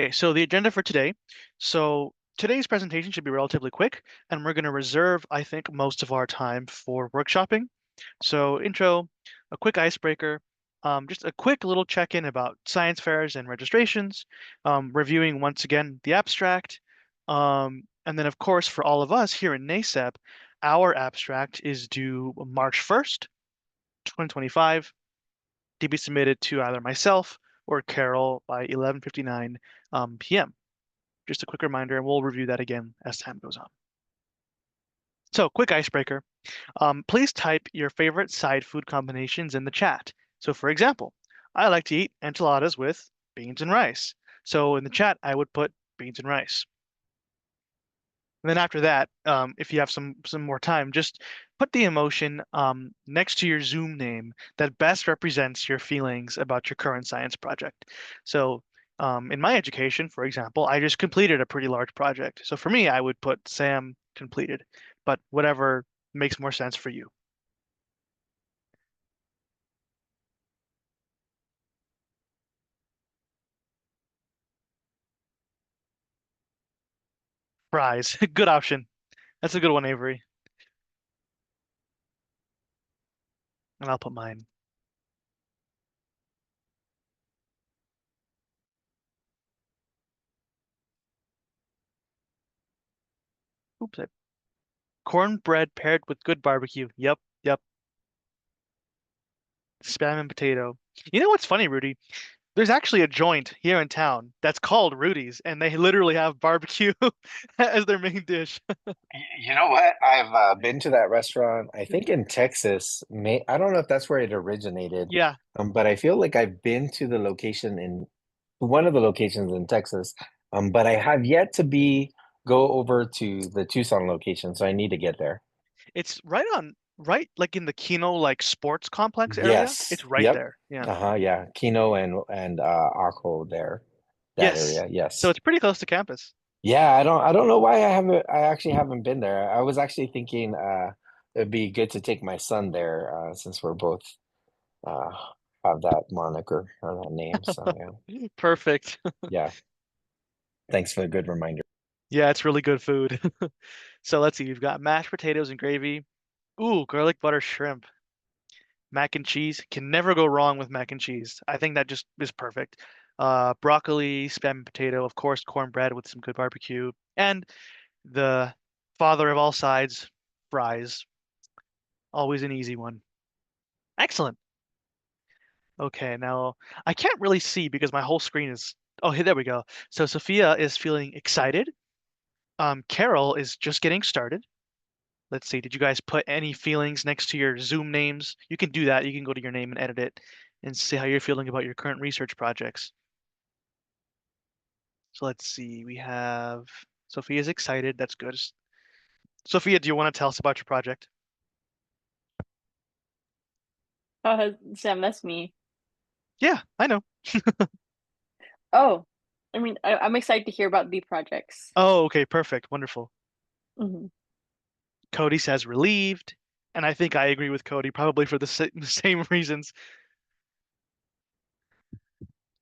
Okay, so the agenda for today. So today's presentation should be relatively quick, and we're going to reserve, I think, most of our time for workshopping. So intro, a quick icebreaker, just a quick little check-in about science fairs and registrations, reviewing once again the abstract, and then of course for all of us here in NASEP, our abstract is due March 1st, 2025 to be submitted to either myself or Carol by 11:59 p.m. Just a quick reminder, and we'll review that again as time goes on. So, quick icebreaker. Please type your favorite side food combinations in the chat. So, for example, I like to eat enchiladas with beans and rice. So, in the chat, I would put beans and rice. And then after that, if you have some more time, just put the emotion next to your Zoom name that best represents your feelings about your current science project. So in my education, for example, I just completed a pretty large project. So for me, I would put Sam completed, but whatever makes more sense for you. Fries, good option. That's a good one, Avery. And I'll put mine. Oops, cornbread paired with good barbecue. Yep, yep. Spam and potato. You know what's funny, Rudy? There's actually a joint here in town that's called Rudy's, and they literally have barbecue as their main dish. You know what? I've been to that restaurant, I think in Texas. I don't know if that's where it originated, Yeah, but I feel like I've been to the location in one of the locations in Texas, but I have yet to go over to the Tucson location, so I need to get there. it's right like in the Kino like sports complex area. Yes. It's right Yep. there. Yeah. Uh-huh. Yeah. Kino and Akko there, that Yes. area. So Yes. it's pretty close to campus. Yeah, I don't know why I actually haven't been there. I was actually thinking it'd be good to take my son there since we're both uh have that moniker or that name. So yeah. Perfect. Yeah. Thanks for the good reminder. Yeah, it's really good food. So let's see. We've got mashed potatoes and gravy. Ooh, garlic butter shrimp. Mac and cheese. Can never go wrong with mac and cheese. I think that just is perfect. Broccoli, spam and potato, of course, cornbread with some good barbecue, and the father of all sides, fries. Always an easy one. Excellent. Okay, now I can't really see because my whole screen is. Oh, hey, there we go. So Sophia is feeling excited. Carol is just getting started. Let's see. Did you guys put any feelings next to your Zoom names? You can do that. You can go to your name and edit it and see how you're feeling about your current research projects. So let's see. We have Sophia's excited. That's good. Sophia, do you want to tell us about your project? Sam, that's me. Yeah, I know. Oh, I'm excited to hear about the projects. Oh, okay, perfect. Wonderful. Hmm. Cody says relieved, and I think I agree with Cody probably for the same reasons.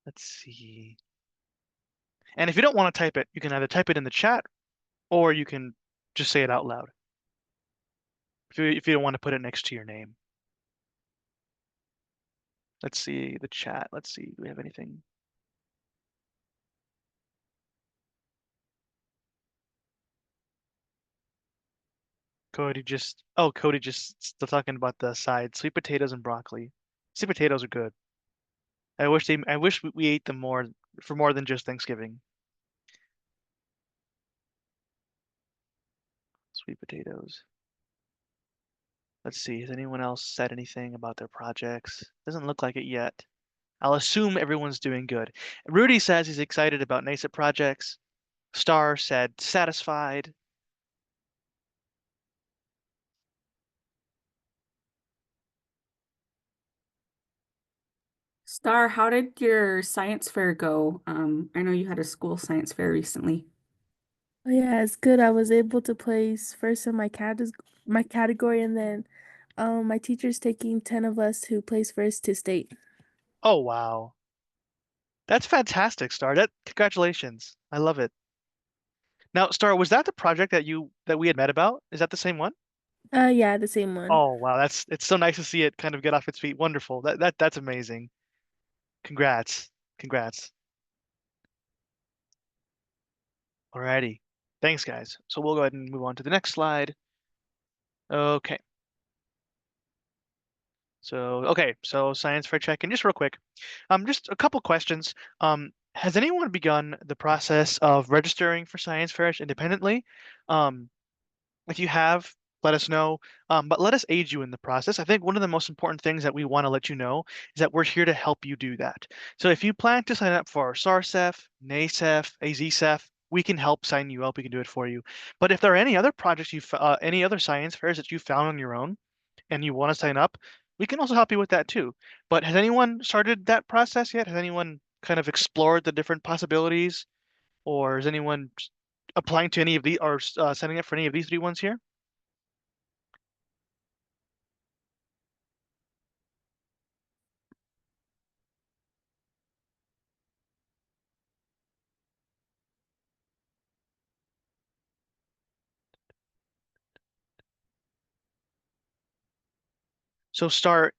Let's see. And if you don't want to type it, you can either type it in the chat or you can just say it out loud if you don't want to put it next to your name. Let's see the chat. Let's see. Do we have anything? Cody just still talking about the side. Sweet potatoes and broccoli. Sweet potatoes are good. I wish we ate them more for more than just Thanksgiving. Sweet potatoes. Let's see. Has anyone else said anything about their projects? Doesn't look like it yet. I'll assume everyone's doing good. Rudy says he's excited about NASEP projects. Star said satisfied. Star, how did your science fair go? I know you had a school science fair recently. Oh yeah, it's good. I was able to place first in my category, and then my teacher's taking 10 of us who place first to state. Oh wow. That's fantastic, Star. Congratulations. I love it. Now, Star, was that the project that we had met about? Is that the same one? Yeah, the same one. Oh, wow, it's so nice to see it kind of get off its feet. Wonderful. That's amazing. Congrats. Congrats. Alrighty. Thanks, guys. So we'll go ahead and move on to the next slide. Okay. So science fair check-in, just real quick. Just a couple questions. Has anyone begun the process of registering for science fairs independently? Um, If you have, let us know. But let us aid you in the process. I think one of the most important things that we want to let you know is that we're here to help you do that. So if you plan to sign up for SARSEF, NASEP, AZSEF, we can help sign you up. We can do it for you. But if there are any other projects any other science fairs that you found on your own and you want to sign up, we can also help you with that too. But has anyone started that process yet? Has anyone kind of explored the different possibilities, or is anyone applying to any of these or signing up for any of these three ones here? So start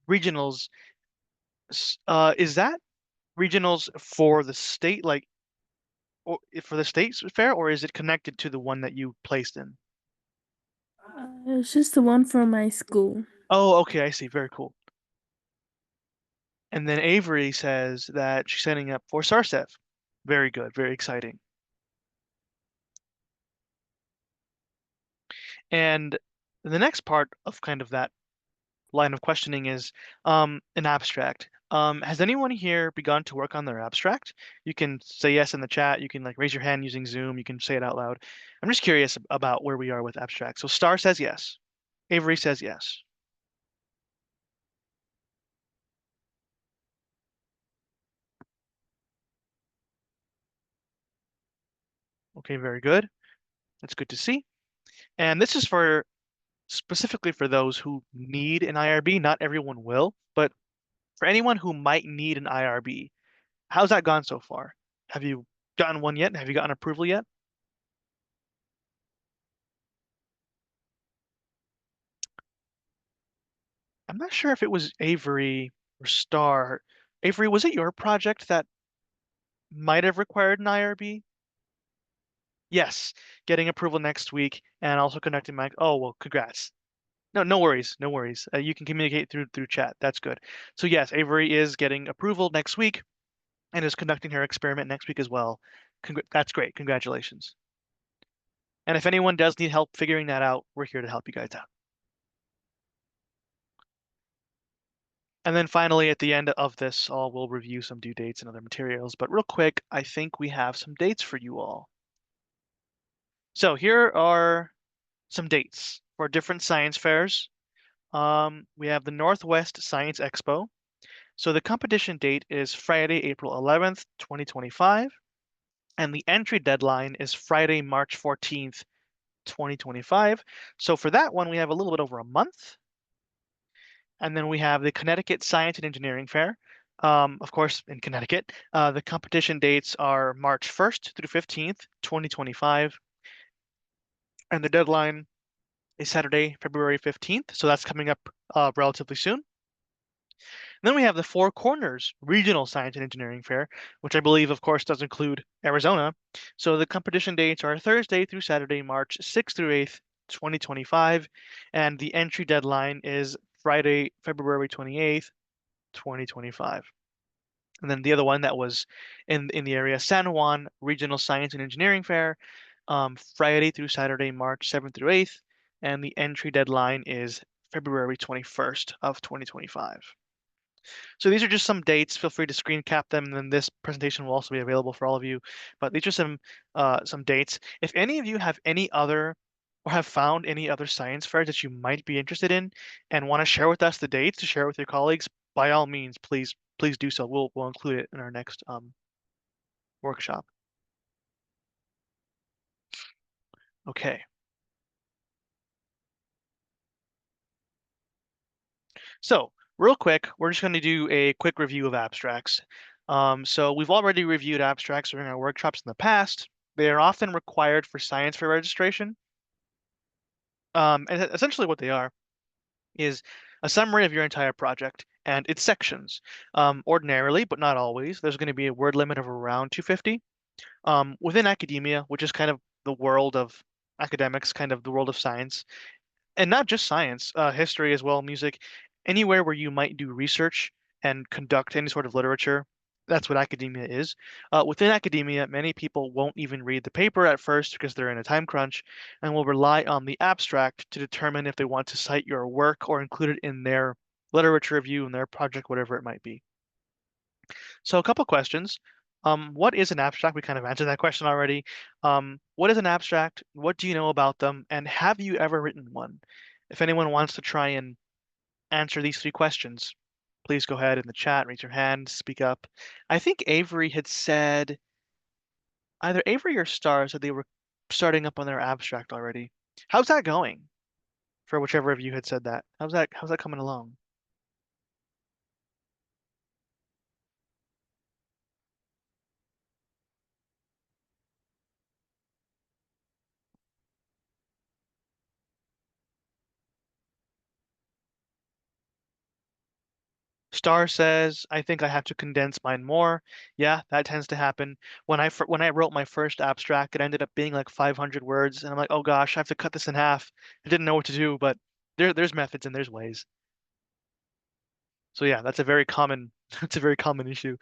regionals. Is that regionals for the state, like, or for the state's fair, or is it connected to the one that you placed in? It's just the one from my school. Oh, okay, I see. Very cool. And then Avery says that she's signing up for SARSEF. Very good, very exciting. And the next part of kind of that line of questioning is an abstract. Has anyone here begun to work on their abstract? You can say yes in the chat. You can like raise your hand using Zoom. You can say it out loud. I'm just curious about where we are with abstract. So Star says yes. Avery says yes. Okay, very good. That's good to see. And this is for specifically for those who need an IRB. Not everyone will, but for anyone who might need an IRB, how's that gone so far? Have you gotten one yet? Have you gotten approval yet? I'm not sure if it was Avery or Star. Avery, was it your project that might have required an IRB? Yes, getting approval next week and also conducting my. Oh, well, congrats. No, no worries, no worries. You can communicate through chat. That's good. So yes, Avery is getting approval next week and is conducting her experiment next week as well. That's great. Congratulations. And if anyone does need help figuring that out, we're here to help you guys out. And then finally, at the end of this, all we'll review some due dates and other materials. But real quick, I think we have some dates for you all. So here are some dates for different science fairs. We have the Northwest Science Expo. So the competition date is Friday, April 11th, 2025. And the entry deadline is Friday, March 14th, 2025. So for that one, we have a little bit over a month. And then we have the Connecticut Science and Engineering Fair. Of course, in Connecticut. The competition dates are March 1st through 15th, 2025. And the deadline is Saturday, February 15th. So that's coming up relatively soon. Then we have the Four Corners Regional Science and Engineering Fair, which I believe, of course, does include Arizona. So the competition dates are Thursday through Saturday, March 6th through 8th, 2025. And the entry deadline is Friday, February 28th, 2025. And then the other one that was in the area, San Juan Regional Science and Engineering Fair, Friday through Saturday, March 7th through 8th. And the entry deadline is February 21st of 2025. So these are just some dates. Feel free to screen cap them, and then this presentation will also be available for all of you. But these are some dates. If any of you have any other or have found any other science fairs that you might be interested in and want to share with us the dates to share with your colleagues, by all means, please do so. We'll include it in our next workshop. Okay. So real quick, we're just going to do a quick review of abstracts. So we've already reviewed abstracts during our workshops in the past. They are often required for science fair registration. And essentially what they are is a summary of your entire project and its sections. Ordinarily, but not always, there's going to be a word limit of around 250. Within academia, which is kind of the world of academics, kind of the world of science, and not just science, history as well, music, anywhere where you might do research and conduct any sort of literature. That's what academia is. Within academia, many people won't even read the paper at first because they're in a time crunch and will rely on the abstract to determine if they want to cite your work or include it in their literature review in their project, whatever it might be. So a couple questions. What is an abstract? We kind of answered that question already. What is an abstract? What do you know about them? And have you ever written one? If anyone wants to try and answer these three questions, please go ahead in the chat, raise your hand, speak up. I think Avery had said, either Avery or Star said they were starting up on their abstract already. How's that going? For whichever of you had said that. How's that coming along? Star says, I think I have to condense mine more. Yeah, that tends to happen. When I wrote my first abstract, it ended up being like 500 words, and I'm like, oh gosh, I have to cut this in half. I didn't know what to do, but there's methods and there's ways. So yeah, that's a very common it's a very common issue.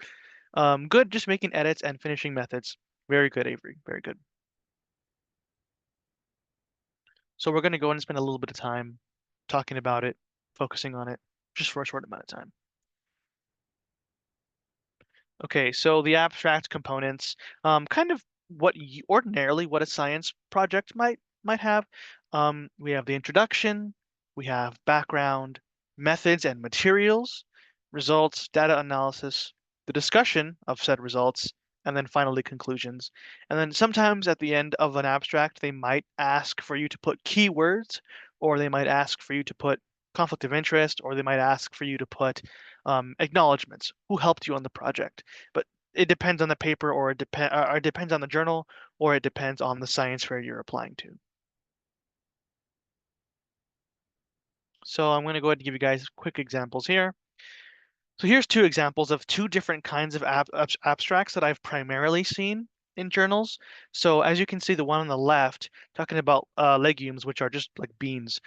Good, just making edits and finishing methods. Very good, Avery. Very good. So we're going to go and spend a little bit of time talking about it, focusing on it, just for a short amount of time. Okay, so the abstract components, kind of ordinarily what a science project might have. We have the introduction, we have background, methods and materials, results, data analysis, the discussion of said results, and then finally conclusions. And then sometimes at the end of an abstract, they might ask for you to put keywords, or they might ask for you to put conflict of interest, or they might ask for you to put acknowledgments, who helped you on the project. But it depends on the paper, or it depends on the journal, or it depends on the science fair you're applying to. So I'm going to go ahead and give you guys quick examples here. So here's two examples of two different kinds of abstracts that I've primarily seen in journals. So as you can see, the one on the left talking about legumes, which are just like beans.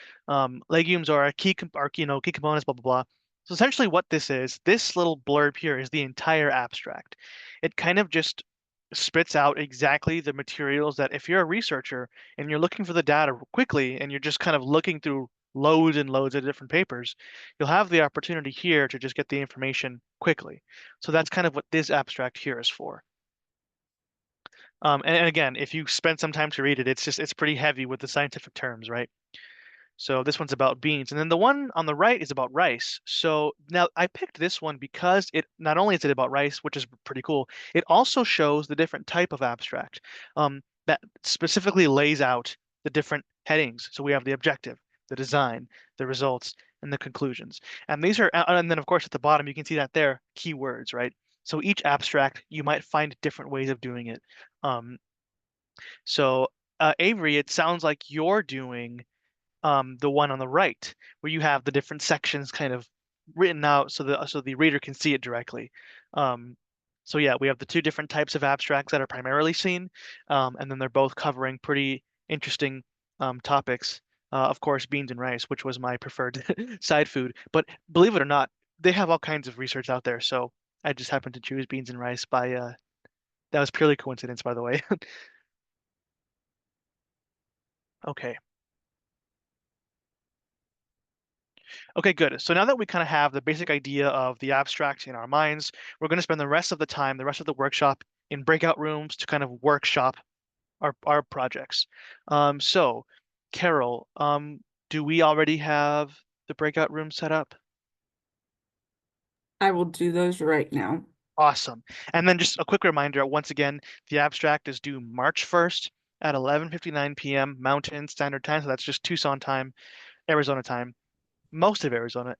Legumes are a key components, blah blah blah. So essentially, what this little blurb here is the entire abstract. It kind of just spits out exactly the materials that if you're a researcher and you're looking for the data quickly and you're just kind of looking through loads and loads of different papers, you'll have the opportunity here to just get the information quickly. So that's kind of what this abstract here is for. And again, if you spend some time to read it, it's pretty heavy with the scientific terms, right? So this one's about beans. And then the one on the right is about rice. So now I picked this one because it not only is it about rice, which is pretty cool, it also shows the different type of abstract that specifically lays out the different headings. So we have the objective, the design, the results, and the conclusions. And these are, and then of course at the bottom, you can see that there, keywords, right? So each abstract, you might find different ways of doing it. So Avery, it sounds like you're doing the one on the right, where you have the different sections kind of written out so the reader can see it directly. So yeah, we have the two different types of abstracts that are primarily seen, and then they're both covering pretty interesting topics. Of course, beans and rice, which was my preferred side food. But believe it or not, they have all kinds of research out there. So I just happened to choose beans and rice by that was purely coincidence, by the way. Okay. Okay, good. So now that we kind of have the basic idea of the abstract in our minds, we're going to spend the rest of the time, the rest of the workshop in breakout rooms to kind of workshop our projects. So, Carol, do we already have the breakout room set up? I will do those right now. Awesome. And then just a quick reminder, once again, the abstract is due March 1st at 11:59 p.m. Mountain Standard Time. So that's just Tucson time, Arizona time. Most of Arizona.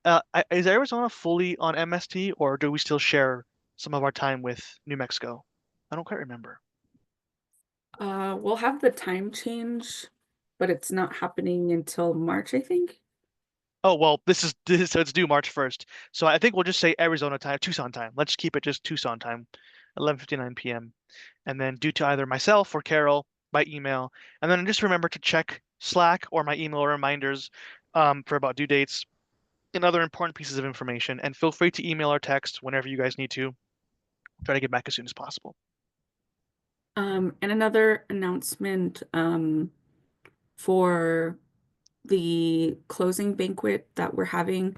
Is Arizona fully on MST, or do we still share some of our time with New Mexico? I don't quite remember. We'll have the time change, but it's not happening until March, I think. Oh, well, so it's due March 1st. So I think we'll just say Arizona time, Tucson time. Let's keep it just Tucson time, 11:59 p.m. And then due to either myself or Carol by email. And then just remember to check Slack or my email reminders for about due dates and other important pieces of information. And feel free to email or text whenever you guys need to. Try to get back as soon as possible. And another announcement for the closing banquet that we're having.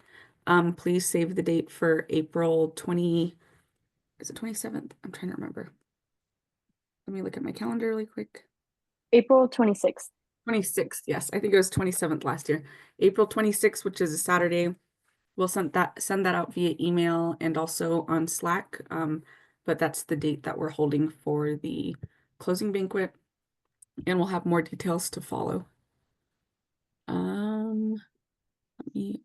Please save the date for April 20, is it 27th? I'm trying to remember. Let me look at my calendar really quick. April 26th. 26th, yes. I think it was 27th last year. April 26th, which is a Saturday. We'll send that out via email and also on Slack. But that's the date that we're holding for the closing banquet, and we'll have more details to follow. Let me